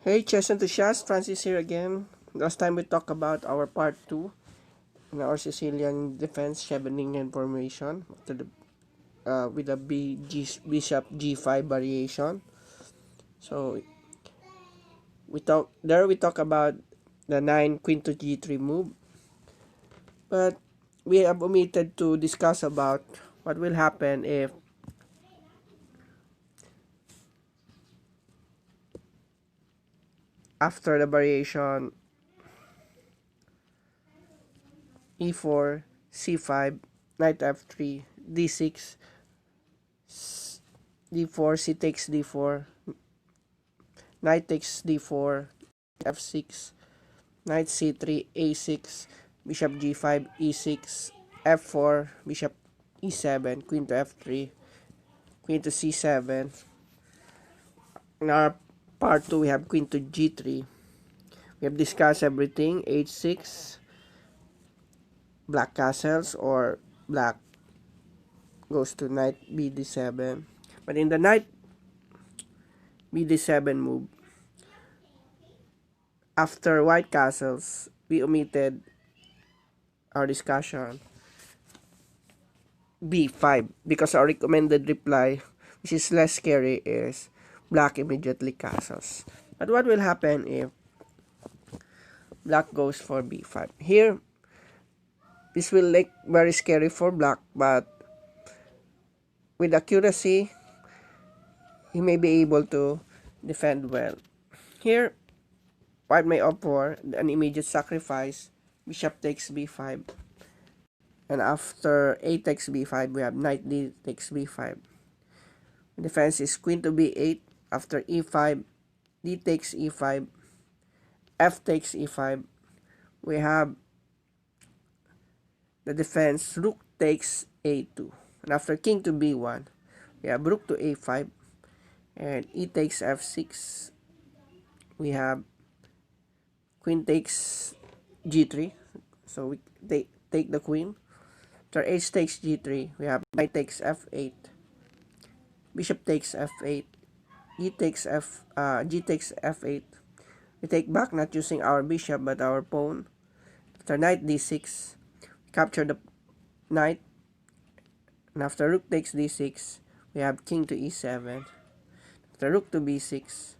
Hey chess enthusiasts, Francis here again. Last time we talked about our part 2 in our Sicilian defense Scheveningen formation after with the bishop G5 variation. So we talk about the 9 queen to G3 move, but we have omitted to discuss about what will happen if after the variation E4, C5, knight F3, D6, D4, C takes D4, knight takes D4, F6, knight C3, A6, bishop G5, E6, F4, bishop E7, queen to F3, queen to C7. In our part 2, we have queen to G3. We have discussed everything, H6, black castles, or black goes to knight BD7. But in the knight BD7 move, after white castles, we omitted our discussion B5 because our recommended reply, which is less scary, is black immediately castles. But what will happen if black goes for B5? Here, this will look very scary for black, but with accuracy, he may be able to defend well. Here, white may opt for an immediate sacrifice. Bishop takes B5. And after A takes B5, we have knight D takes B5. Defense is queen to B8. After E5, D takes E5. F takes E5. We have the defense rook takes A2. And after king to B1, we have rook to A5. And E takes F6. We have queen takes G3. So we take the queen. After H takes G3, we have knight takes F8. Bishop takes F8. G takes F8. We take back, not using our bishop but our pawn. After knight D6, capture the knight. And after rook takes D6, we have king to E7. After rook to B6,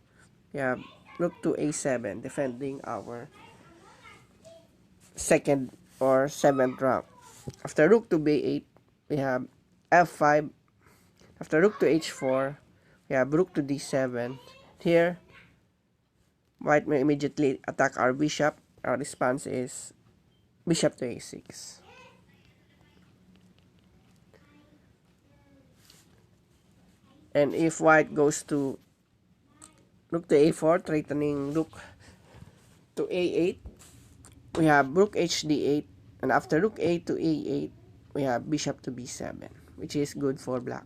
we have rook to A7, defending our second or seventh rank. After rook to B8, we have F5. After rook to H4, we have rook to D7. Here, white may immediately attack our bishop. Our response is bishop to A6. And if white goes to rook to A4, threatening rook to A8, we have rook HD8. And after rook A to A8, we have bishop to B7, which is good for black.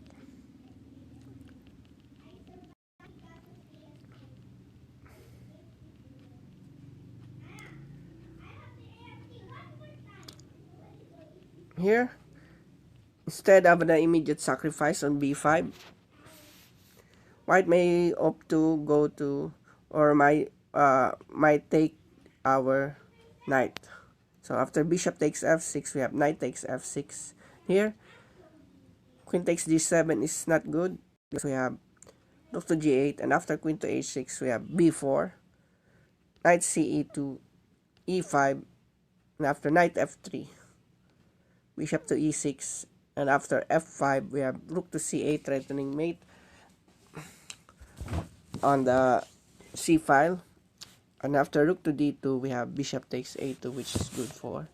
Here, instead of the immediate sacrifice on B5, white may opt to go to, or might take our knight. So after bishop takes F6, we have knight takes F6. Here, queen takes G7 is not good because we have rook to G8, and after queen to H6, we have B4, knight CE2, E5, and after knight F3, bishop to E6, and after F5, we have rook to C8, threatening mate on the C file. And after rook to D2, we have bishop takes A2, which is good for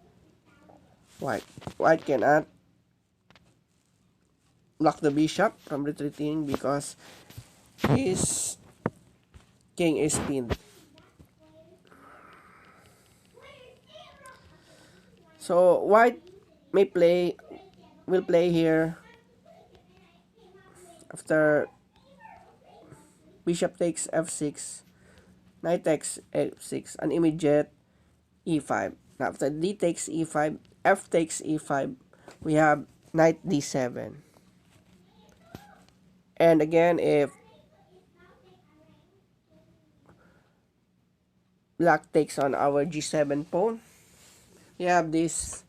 white. White cannot block the bishop from retreating because his king is pinned. So white will play here after bishop takes F6, knight takes F6, an immediate E5. Now after D takes E5, F takes E5, we have knight D7. And again, if Black takes on our G7 pawn. We have this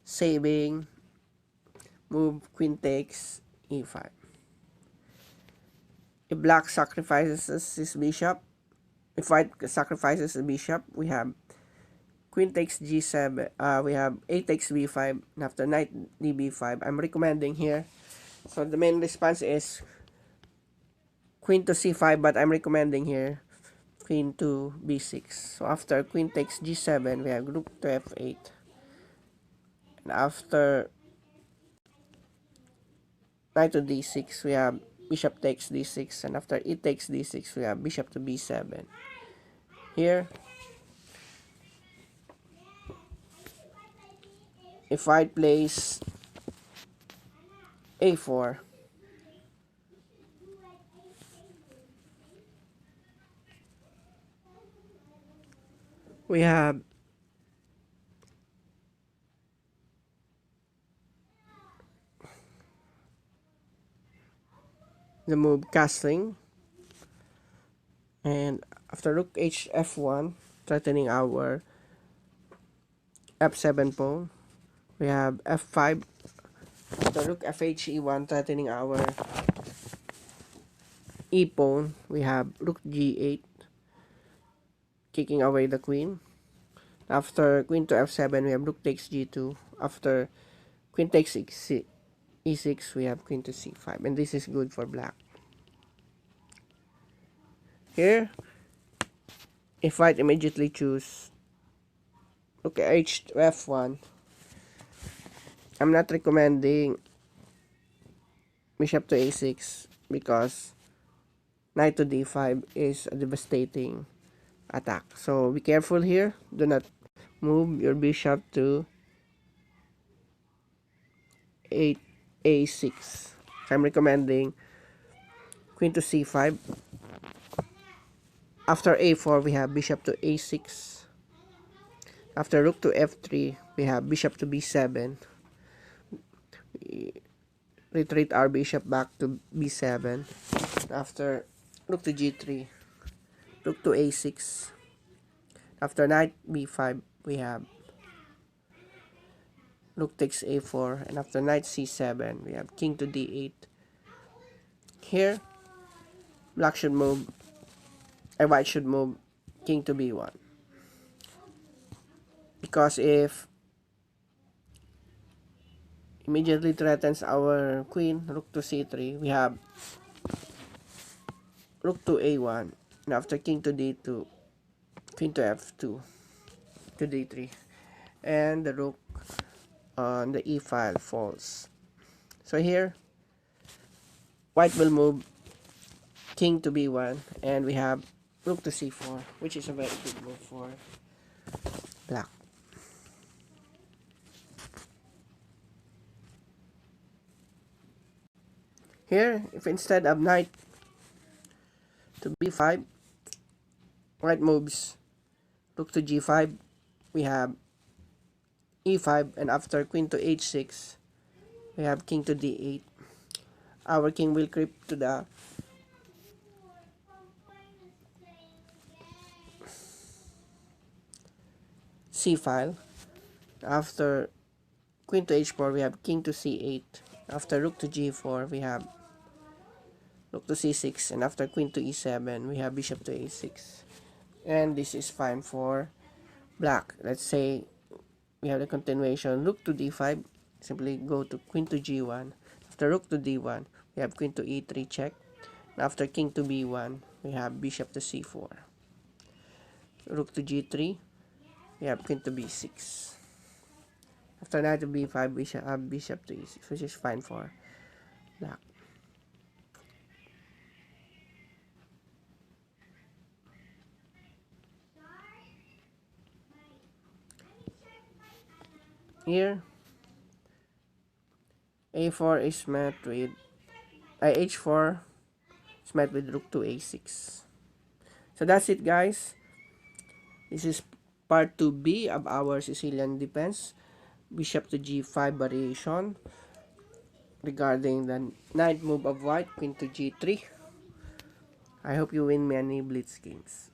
saving move, queen takes e5. If black sacrifices his bishop, if white sacrifices the bishop, we have queen takes g7, we have a takes b5, and after knight db5. I'm recommending here. So the main response is queen to c5, but I'm recommending here queen to b6. So after queen takes g7, we have rook to f8. And after knight to d6, we have bishop takes d6. And after e takes d6, we have bishop to b7. Here, if white plays a4, we have the move castling, and after rook h f1, threatening our f7 pawn, we have f5. After rook fh e1, threatening our e pawn, we have rook g8, kicking away the queen. After queen to f7, we have rook takes g2. After queen takes e6, we have queen to c5, and this is good for black. Here, if white immediately choose rook h to f1, I'm not recommending bishop to a6 because knight to d5 is a devastating attack. So be careful here. Do not move your bishop to a6. So I'm recommending queen to c5. After a4, we have bishop to a6. After rook to f3, we have bishop to b7. We retreat our bishop back to b7. After rook to g3, rook to a6. After knight b5, we have rook takes a4, and after knight c7, we have king to d8. Here, black should move, and white should move king to b1. Because if immediately threatens our queen, rook to c3, we have rook to a1, and after king to d2, queen to f2, to d3, and the rook on the e file falls. So here, white will move king to b1, and we have rook to c4, which is a very good move for black. Here, if instead of knight to b5, white moves rook to g5, we have e5, and after queen to h6, we have king to d8. Our king will creep to the c file. After queen to h4, we have king to c8. After rook to g4, we have rook to c6, and after queen to e7, we have bishop to a6. And this is fine for black. Let's say we have the continuation, rook to d5, simply go to queen to g1. After rook to d1, we have queen to e3 check. And after king to b1, we have bishop to c4. Rook to g3, we have queen to b6. After knight to b5, we shall have bishop to e6, which is fine for black. Here, a4 is met with h4 is met with rook to a6. So that's it, guys. This is part 2b of our Sicilian defense, bishop to g5 variation regarding the knight move of white, queen to g3. I hope you win many blitz games.